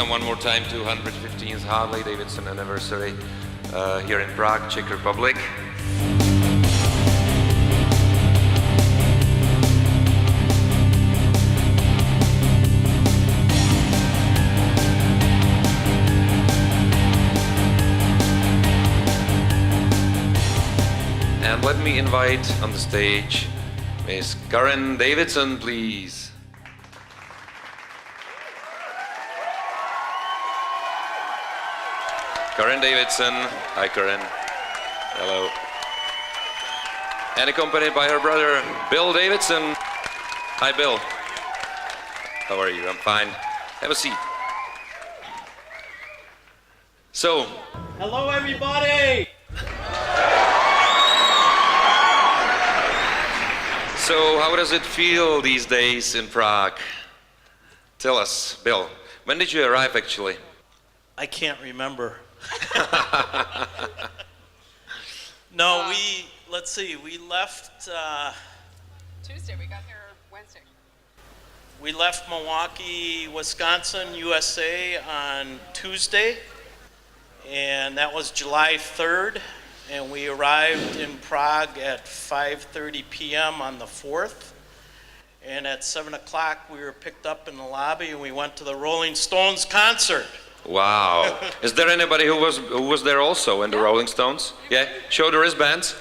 welcome one more time to 115th Harley-Davidson anniversary here in Prague, Czech Republic. And let me invite on the stage Miss Karen Davidson, please. Karen Davidson. Hi, Karen. Hello. And accompanied by her brother, Bill Davidson. Hi, Bill. How are you? I'm fine. Have a seat. So. Hello, everybody. So, how does it feel these days in Prague? Tell us, Bill. When did you arrive, actually? I can't remember. No, let's see, we left... Tuesday, we got here Wednesday. We left Milwaukee, Wisconsin, USA on Tuesday, and that was July 3rd, and we arrived in Prague at 5:30 p.m. on the 4th, and at 7 o'clock we were picked up in the lobby and we went to the Rolling Stones concert. Wow. Is there anybody who was there also in the Rolling Stones? Yeah? Show the wristbands.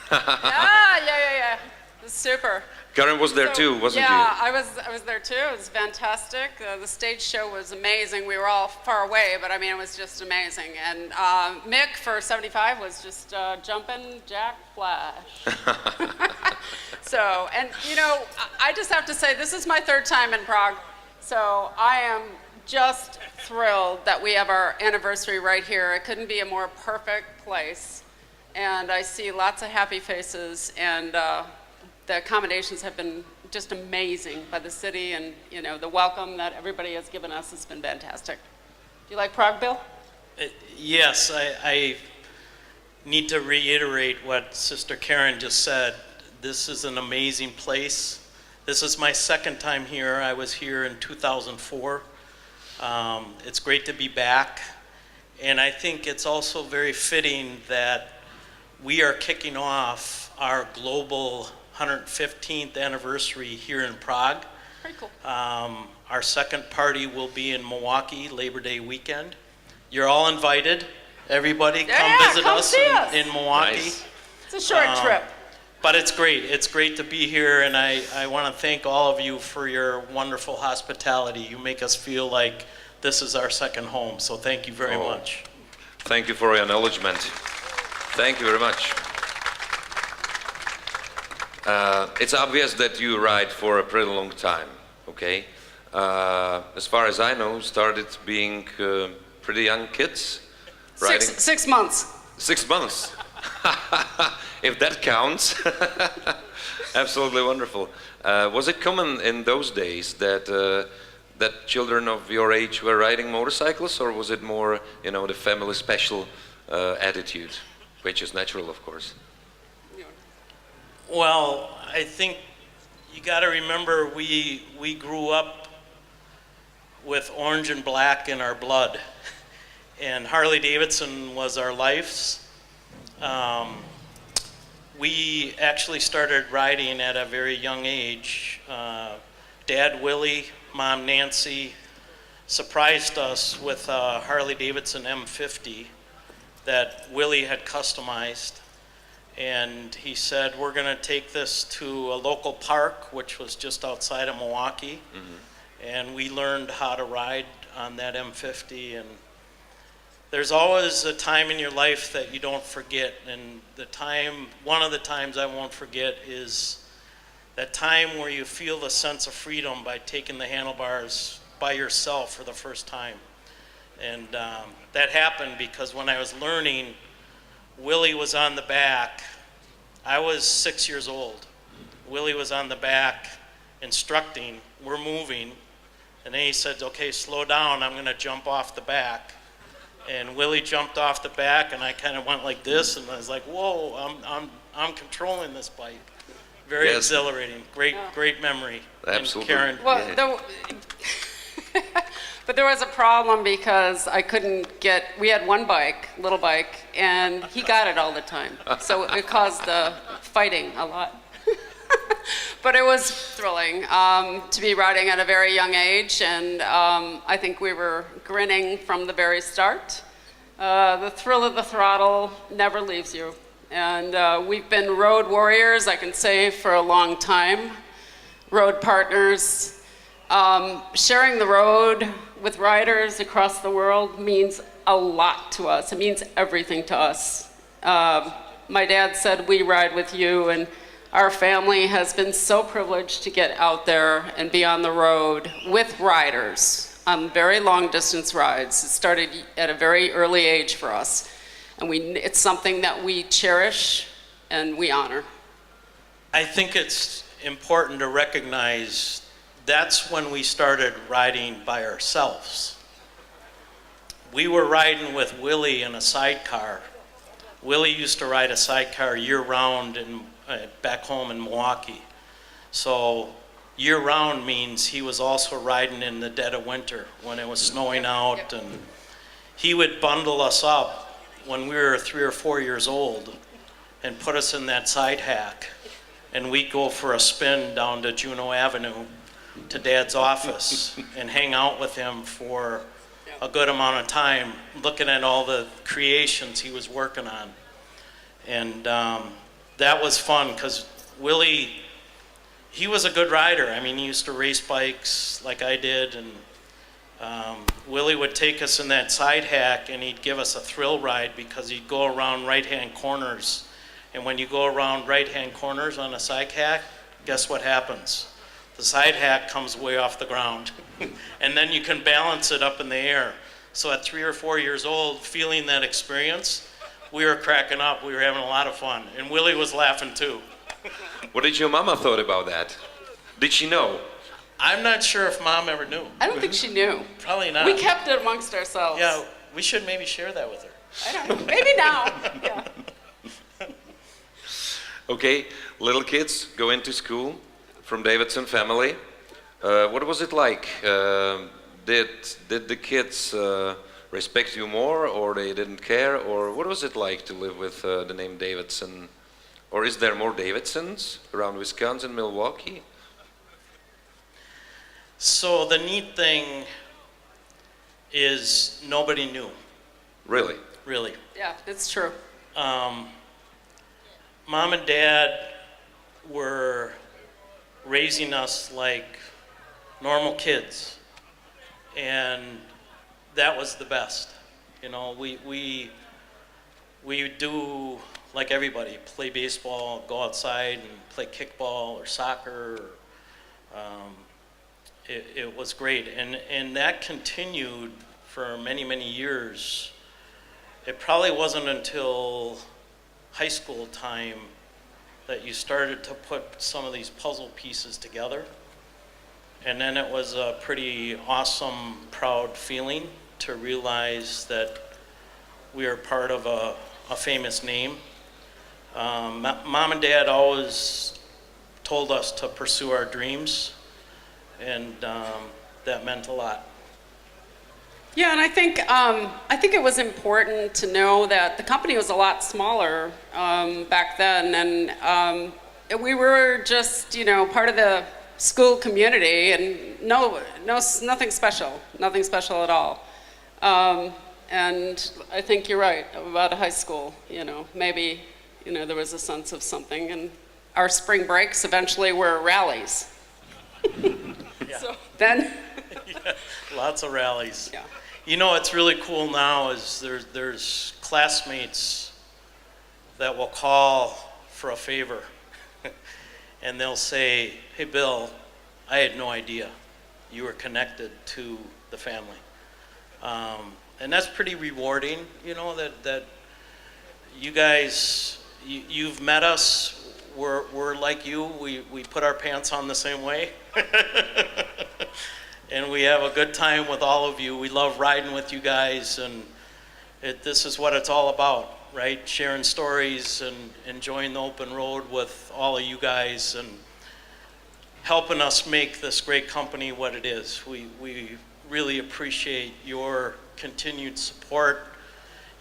Yeah. It was super. Karen was there too, wasn't you? Yeah, I was there too. It was fantastic. The stage show was amazing. We were all far away, but I mean, it was just amazing. And Mick for 75 was just jumping Jack Flash. So, and you know, I just have to say, this is my third time in Prague. So I am just thrilled that we have our anniversary right here. It couldn't be a more perfect place. And I see lots of happy faces, and the accommodations have been just amazing by the city, and you know, the welcome that everybody has given us has been fantastic. Do you like Prague, Bill? Yes, I need to reiterate what Sister Karen just said. This is an amazing place. This is my second time here. I was here in 2004. It's great to be back, and I think it's also very fitting that we are kicking off our global 115th anniversary here in Prague. Very cool. Our second party will be in Milwaukee, Labor Day weekend. You're all invited. Everybody come visit us in Milwaukee. Nice. It's a short trip. But it's great. It's great to be here, and I want to thank all of you for your wonderful hospitality. You make us feel like this is our second home, so thank you very much. Thank you for your acknowledgement. Thank you very much. It's obvious that you ride for a pretty long time, okay? As far as I know, started being pretty young kids riding. 6 months. 6 months. If that counts. Absolutely wonderful. Was it common in those days that that children of your age were riding motorcycles, or was it more, you know, the family special attitude, which is natural, of course? Well, I think you got to remember we grew up with orange and black in our blood, and Harley-Davidson was our lives. We actually started riding at a very young age. Dad Willie, Mom Nancy surprised us with a Harley-Davidson M50 that Willie had customized. And he said, we're going to take this to a local park, which was just outside of Milwaukee. Mm-hmm. And we learned how to ride on that M50. And there's always a time in your life that you don't forget. And one of the times I won't forget is that time where you feel the sense of freedom by taking the handlebars by yourself for the first time. And that happened because when I was learning, Willie was on the back. I was 6 years old. Willie was on the back instructing, we're moving, and then he said, okay, slow down, I'm gonna jump off the back. And Willie jumped off the back, and I kind of went like this, and I was like, whoa, I'm controlling this bike. Very exhilarating, great memory. Absolutely. And Karen. Well, But there was a problem because I couldn't get, we had one bike, little bike, and he got it all the time. So it caused fighting a lot. But it was thrilling to be riding at a very young age, and I think we were grinning from the very start. The thrill of the throttle never leaves you. And we've been road warriors, I can say, for a long time. Road partners. Sharing the road with riders across the world means a lot to us. It means everything to us. My dad said, "We ride with you," and our family has been so privileged to get out there and be on the road with riders on very long distance rides. It started at a very early age for us, and it's something that we cherish and we honor. I think it's important to recognize that's when we started riding by ourselves. We were riding with Willie in a sidecar. Willie used to ride a sidecar year-round back home in Milwaukee. So year-round means he was also riding in the dead of winter when it was snowing out, and he would bundle us up when we were 3 or 4 years old and put us in that side hack, and we'd go for a spin down to Juneau Avenue to Dad's office and hang out with him for a good amount of time, looking at all the creations he was working on. And that was fun because Willie, he was a good rider. I mean, he used to race bikes like I did, and Willie would take us in that side hack and he'd give us a thrill ride because he'd go around right-hand corners. And when you go around right-hand corners on a side hack, guess what happens? The side hack comes way off the ground. And then you can balance it up in the air. So at 3 or 4 years old, feeling that experience, we were cracking up. We were having a lot of fun. And Willie was laughing too. What did your mama thought about that? Did she know? I'm not sure if Mom ever knew. I don't think she knew. Probably not. We kept it amongst ourselves. Yeah, we should maybe share that with her. I don't know. Maybe now. Yeah. Okay, little kids go into school from Davidson family. What was it like? Did the kids respect you more, or they didn't care, or what was it like to live with the name Davidson? Or is there more Davidsons around Wisconsin, Milwaukee? So the neat thing is nobody knew, Really? really. Yeah, it's true. Mom and Dad were raising us like normal kids, and that was the best. You know, we do like everybody, play baseball, go outside and play kickball or soccer. It was great, and that continued for many, many years. It probably wasn't until high school time that you started to put some of these puzzle pieces together. And then it was a pretty awesome, proud feeling to realize that we are part of a famous name. Mom and Dad always told us to pursue our dreams, and that meant a lot. Yeah, and I think it was important to know that the company was a lot smaller back then, and we were just, you know, part of the school community, and nothing special at all. And I think you're right about high school. You know, maybe, you know, there was a sense of something, and our spring breaks eventually were rallies. Yeah. So then, Yeah, lots of rallies. yeah. You know, what's really cool now is there's classmates that will call for a favor, and they'll say, "Hey, Bill, I had no idea you were connected to the family." And that's pretty rewarding, you know, that you guys, you've met us. We're like you. We put our pants on the same way. And we have a good time with all of you. We love riding with you guys, and this is what it's all about, right? Sharing stories and enjoying the open road with all of you guys, and helping us make this great company what it is. We really appreciate your continued support,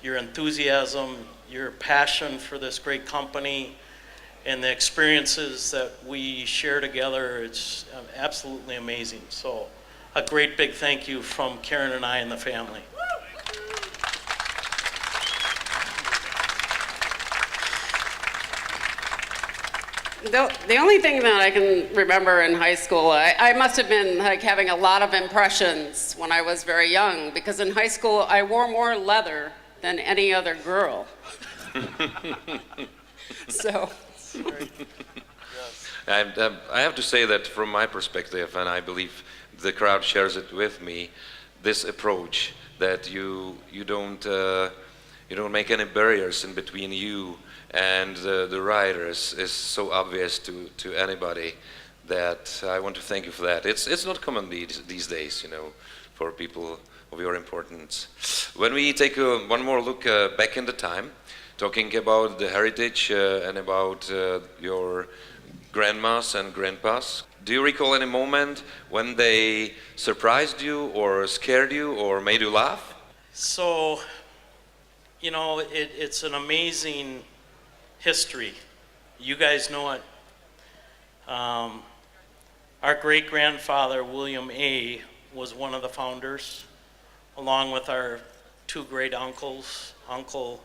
your enthusiasm, your passion for this great company, and the experiences that we share together. It's absolutely amazing. So a great big thank you from Karen and I and the family. The only thing that I can remember in high school, I must have been like having a lot of impressions when I was very young, because in high school I wore more leather than any other girl. So. I have to say that from my perspective, and I believe the crowd shares it with me, this approach that you don't make any barriers in between you and the riders is so obvious to anybody that I want to thank you for that. It's not common these days, you know, for people of your importance. When we take one more look back in the time, talking about the heritage and about your grandmas and grandpas, do you recall any moment when they surprised you or scared you or made you laugh? So, you know, it's an amazing history. You guys know it. Our great-grandfather, William A., was one of the founders, along with our two great uncles, Uncle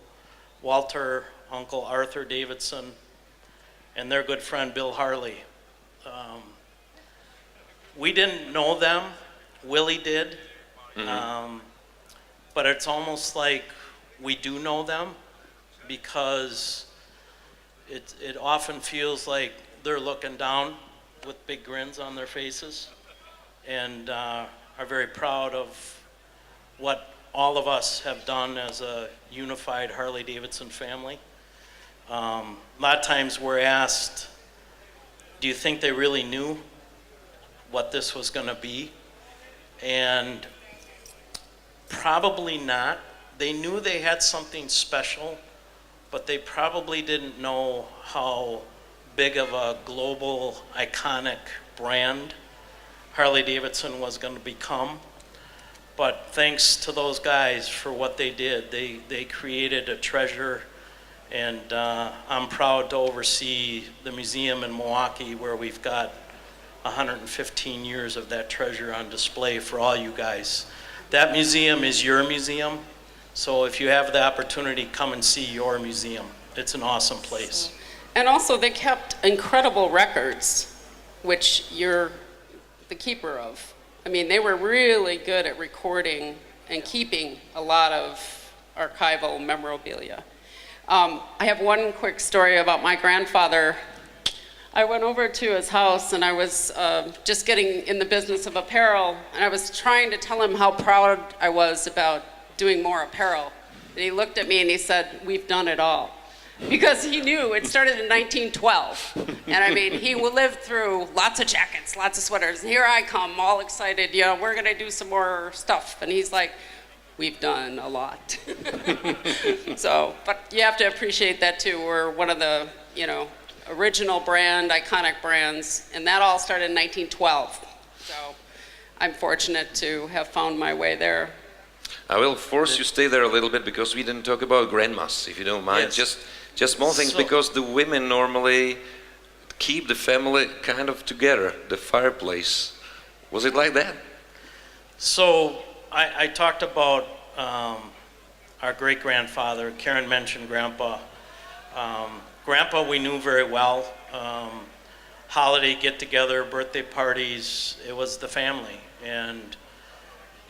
Walter, Uncle Arthur Davidson, and their good friend Bill Harley. We didn't know them, Willie did, but it's almost like we do know them, because it often feels like they're looking down with big grins on their faces, and are very proud of what all of us have done as a unified Harley-Davidson family. A lot of times we're asked, do you think they really knew what this was going to be? And probably not. They knew they had something special, but they probably didn't know how big of a global, iconic brand Harley-Davidson was going to become. But thanks to those guys for what they did. They created a treasure, and I'm proud to oversee the museum in Milwaukee, where we've got 115 years of that treasure on display for all you guys. That museum is your museum, so if you have the opportunity, come and see your museum. It's an awesome place. And also they kept incredible records, which you're the keeper of. I mean, they were really good at recording and keeping a lot of archival memorabilia. I have one quick story about my grandfather. I went over to his house, and I was just getting in the business of apparel, and I was trying to tell him how proud I was about doing more apparel. And he looked at me and he said, "We've done it all." Because he knew it started in 1912. And I mean, he lived through lots of jackets, lots of sweaters. And here I come, all excited, you know, we're gonna do some more stuff. And he's like, "We've done a lot." So, but you have to appreciate that too. We're one of the, you know, original brand, iconic brands. And that all started in 1912. So I'm fortunate to have found my way there. I will force you to stay there a little bit, because we didn't talk about grandmas, if you don't mind. Yes. Just small things, because the women normally keep the family kind of together, the fireplace. Was it like that? So I talked about our great-grandfather. Karen mentioned Grandpa. Grandpa we knew very well. Holiday get-together, birthday parties, it was the family. And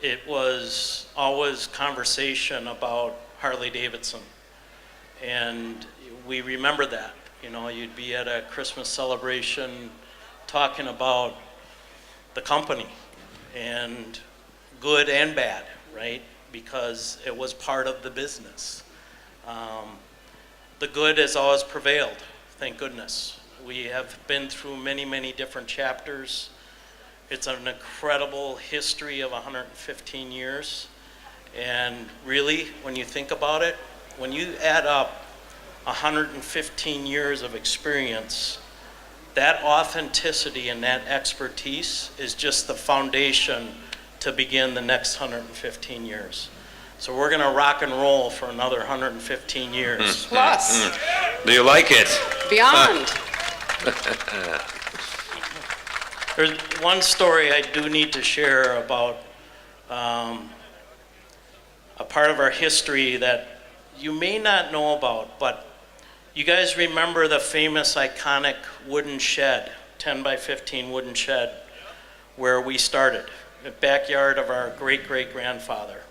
it was always conversation about Harley-Davidson. And we remember that. You know, you'd be at a Christmas celebration talking about the company, and good and bad, right? Because it was part of the business. The good has always prevailed, thank goodness. We have been through many, many different chapters. It's an incredible history of 115 years. And really, when you think about it, when you add up 115 years of experience, that authenticity and that expertise is just the foundation to begin the next 115 years. So we're going to rock and roll for another 115 years. Plus, Do you like it? beyond. There's one story I do need to share about a part of our history that you may not know about, but you guys remember the famous iconic wooden shed, 10 by 15 wooden shed, where we started, the backyard of our great-great-grandfather.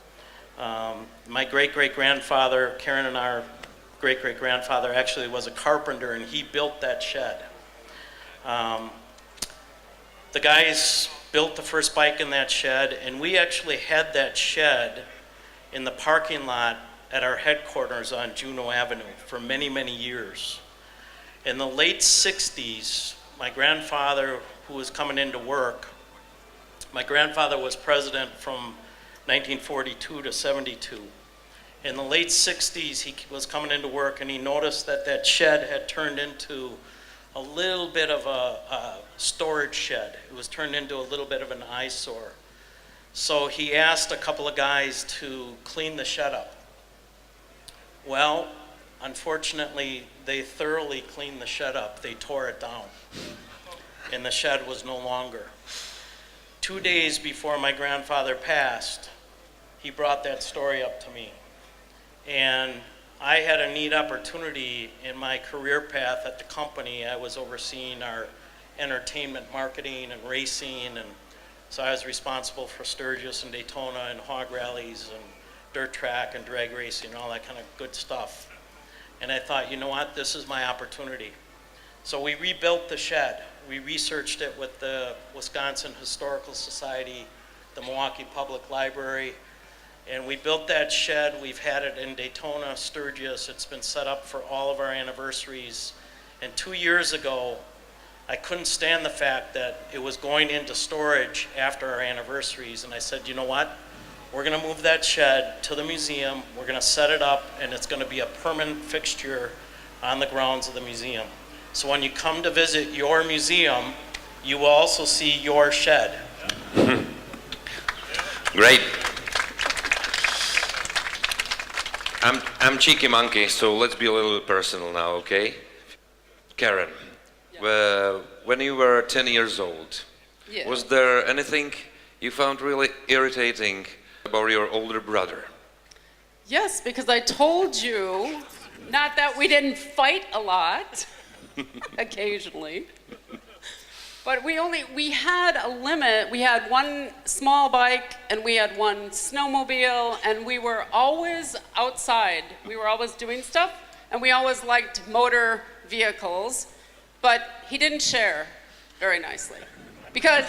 My great-great-grandfather, Karen and our great-great-grandfather actually was a carpenter, and he built that shed. The guys built the first bike in that shed, and we actually had that shed in the parking lot at our headquarters on Juneau Avenue for many, many years. In the late 60s, my grandfather, who was coming into work, my grandfather was president from 1942 to 72. In the late 60s, he was coming into work and he noticed that that shed had turned into a little bit of a storage shed. It was turned into a little bit of an eyesore. So he asked a couple of guys to clean the shed up. Well, unfortunately, they thoroughly cleaned the shed up. They tore it down, and the shed was no longer. 2 days before my grandfather passed, he brought that story up to me. And I had a neat opportunity in my career path at the company. I was overseeing our entertainment marketing and racing, and so I was responsible for Sturgis and Daytona and hog rallies and dirt track and drag racing and all that kind of good stuff. And I thought, you know what, this is my opportunity. So we rebuilt the shed. We researched it with the Wisconsin Historical Society, the Milwaukee Public Library, and we built that shed. We've had it in Daytona, Sturgis. It's been set up for all of our anniversaries. And 2 years ago, I couldn't stand the fact that it was going into storage after our anniversaries. And I said, you know what? We're going to move that shed to the museum. We're going to set it up, and it's going to be a permanent fixture on the grounds of the museum. So when you come to visit your museum, you will also see your shed. Great. I'm Cheeky Monkey, so let's be a little personal now, okay? Karen, when you were 10 years old, Yeah. was there anything you found really irritating about your older brother? Yes, because I told you, not that we didn't fight a lot, occasionally, but we had a limit. We had one small bike and we had one snowmobile, and we were always outside. We were always doing stuff, and we always liked motor vehicles, but he didn't share very nicely because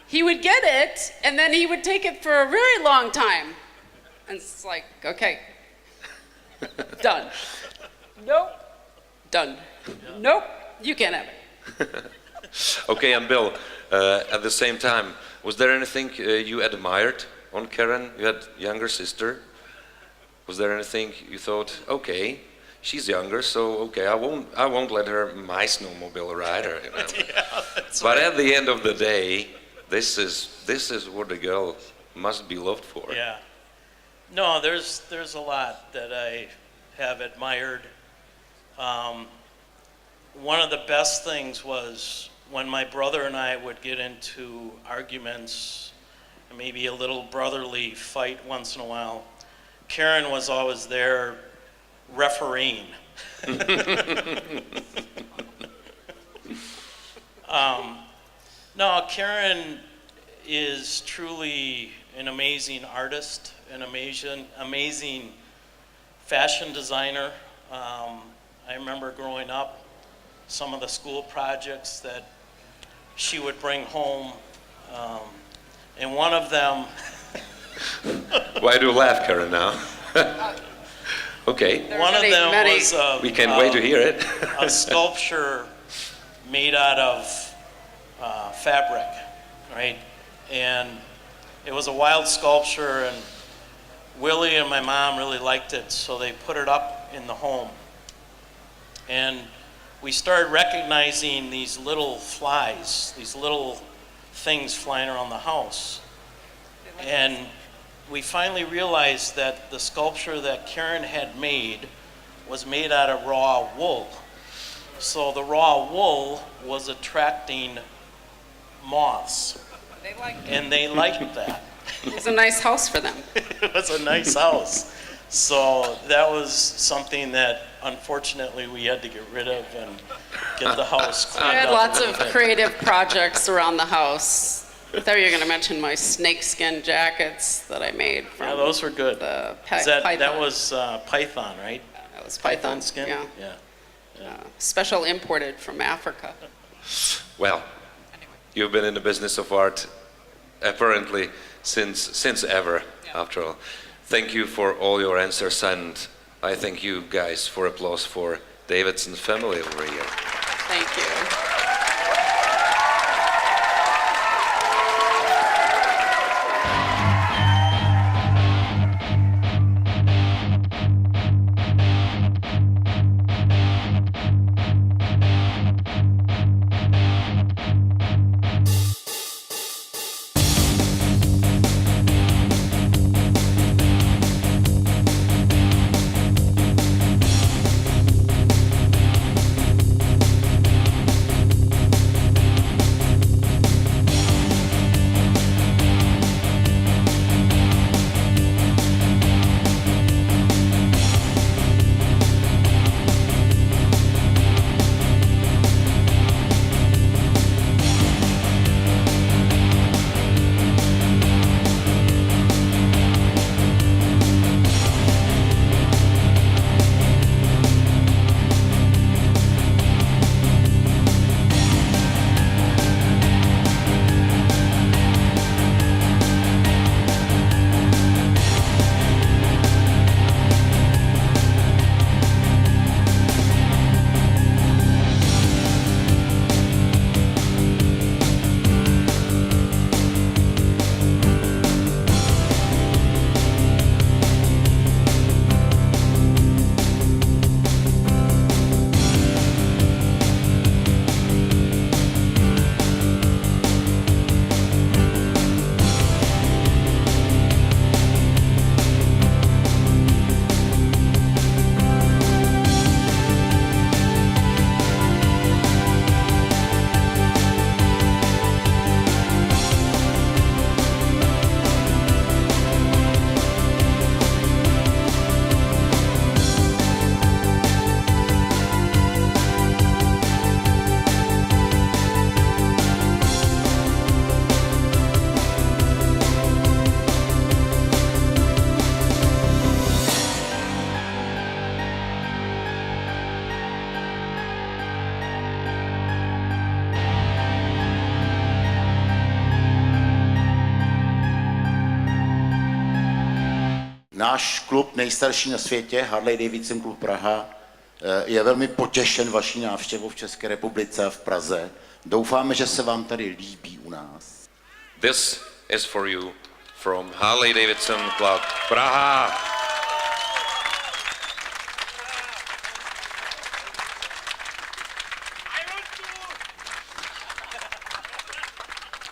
he would get it and then he would take it for a very long time. And it's like, okay, done. Nope, done. Nope, you can't have it. Okay, and Bill, at the same time, was there anything you admired on Karen? You had younger sister. Was there anything you thought, okay, she's younger, so okay, I won't let her my snowmobile ride her. You know? Yeah, that's But right. at the end of the day, this is what a girl must be loved for. Yeah. No, there's a lot that I have admired. One of the best things was when my brother and I would get into arguments, maybe a little brotherly fight once in a while. Karen was always there refereeing. No, Karen is truly an amazing artist, an amazing fashion designer. I remember growing up, some of the school projects that she would bring home, and one of them, Why do you laugh, Karen, now? Okay, one of them many. was a, we can't wait to hear it. a sculpture made out of fabric, right? And it was a wild sculpture, and Willie and my mom really liked it, so they put it up in the home. And we started recognizing these little flies, these little things flying around the house. And we finally realized that the sculpture that Karen had made was made out of raw wool. So the raw wool was attracting moths, They liked it. and they liked that. It was a nice house for them. It was a nice house. So that was something that unfortunately we had to get rid of and get the house I cleaned had up lots a of little bit. creative projects around the house. I thought you were going to mention my snakeskin jackets that I made from Yeah, those were good. the That python. was python, right? That was python skin? Yeah. Yeah. Special imported from Africa. Well, you've been in the business of art apparently since ever, after all. Thank you for all your answers, and I thank you guys for applause for Davidson's family over here. Thank you. Náš klub nejstarší na světě, Harley-Davidson klub Praha, je velmi potěšen vaší návštěvou v České republice a v Praze. Doufáme, že se vám tady líbí u nás. This is for you from Harley-Davidson Club Praha.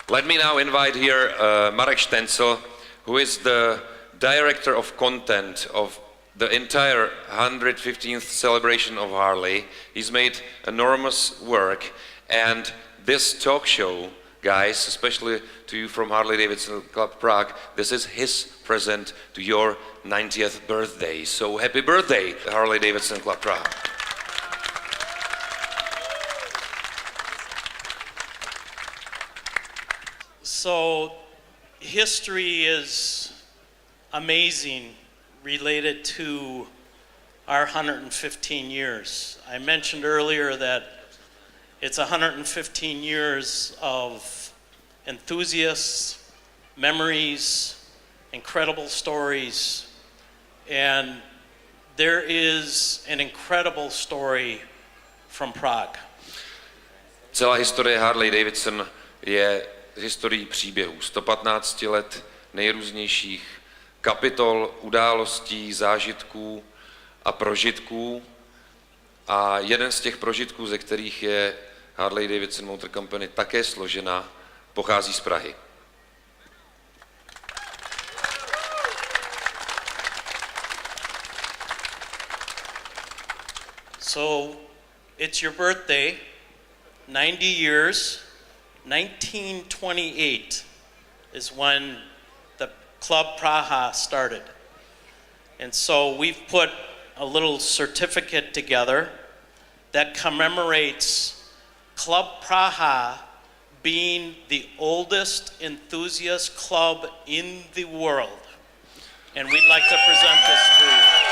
Let me now invite here Marek Stenzel, who is the Director of Content of the entire 115th celebration of Harley. He's made enormous work, and this talk show, guys, especially to you from Harley-Davidson Club Prague, this is his present to your 90th birthday. So happy birthday, Harley-Davidson Club Prague. So history is amazing related to our 115 years. I mentioned earlier that it's 115 years of enthusiasts, memories, incredible stories, and there is an incredible story from Prague. Celá historie Harley-Davidson je historií příběhů. 115 let nejrůznějších kapitol, událostí, zážitků a prožitků. A jeden z těch prožitků, ze kterých je Harley-Davidson Motor Company také složena, pochází z Prahy. So it's your birthday, 90 years, 1928 is when the Club Prague started. And so we've put a little certificate together that commemorates Club Prague being the oldest enthusiast club in the world. And we'd like to present this to you.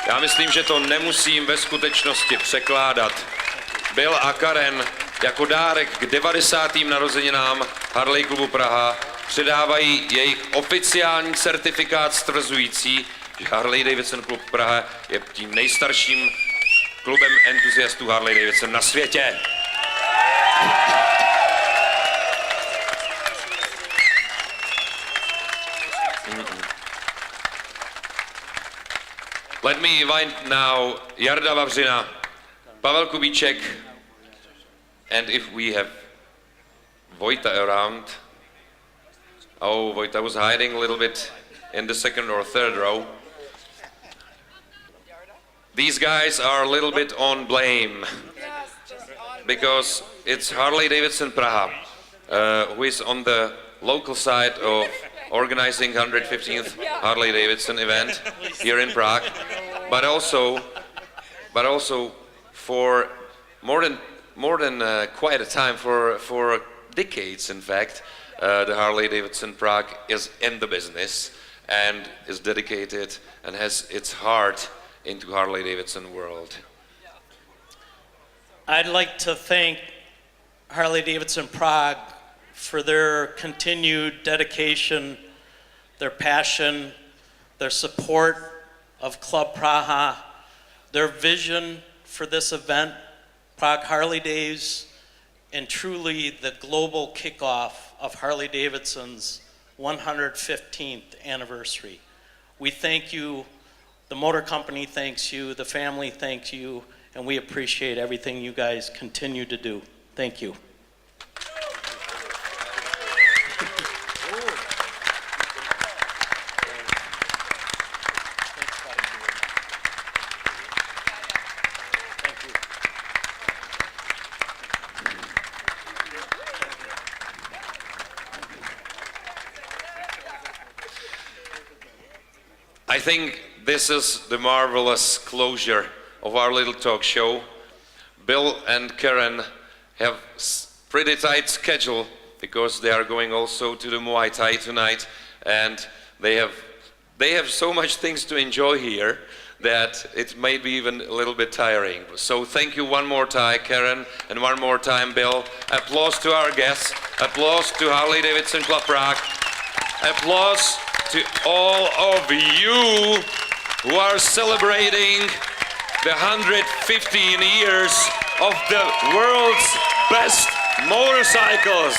Já myslím, že to nemusím ve skutečnosti překládat. Bill a Karen jako dárek k 90. narozeninám Harley klubu Praha předávají jejich oficiální certifikát stvrzující, že Harley-Davidson klub Praha je tím nejstarším klubem entuziastů Harley-Davidson na světě. Let me invite now Jarda Vavřina, Pavel Kubíček, and if we have Vojta around. Oh, Vojta was hiding a little bit in the second or third row. These guys are a little bit on blame because it's Harley-Davidson Praha who is on the local side of organizing 115th Harley-Davidson event here in Prague, but also for more than quite a time, for decades in fact, the Harley-Davidson Prague is in the business and is dedicated and has its heart into Harley-Davidson world. I'd like to thank Harley-Davidson Prague for their continued dedication, their passion, their support of Club Prague, their vision for this event, Prague Harley Days, and truly the global kickoff of Harley-Davidson's 115th anniversary. We thank you, the motor company thanks you, the family thanks you, and we appreciate everything you guys continue to do. Thank you. I think this is the marvelous closure of our little talk show. Bill and Karen have pretty tight schedule because they are going also to the Muay Thai tonight, and they have so much things to enjoy here that it may be even a little bit tiring. So thank you one more time, Karen, and one more time, Bill. Applause to our guests. Applause to Harley-Davidson Club Prague. Applause to all of you who are celebrating the 115 years of the world's best motorcycles.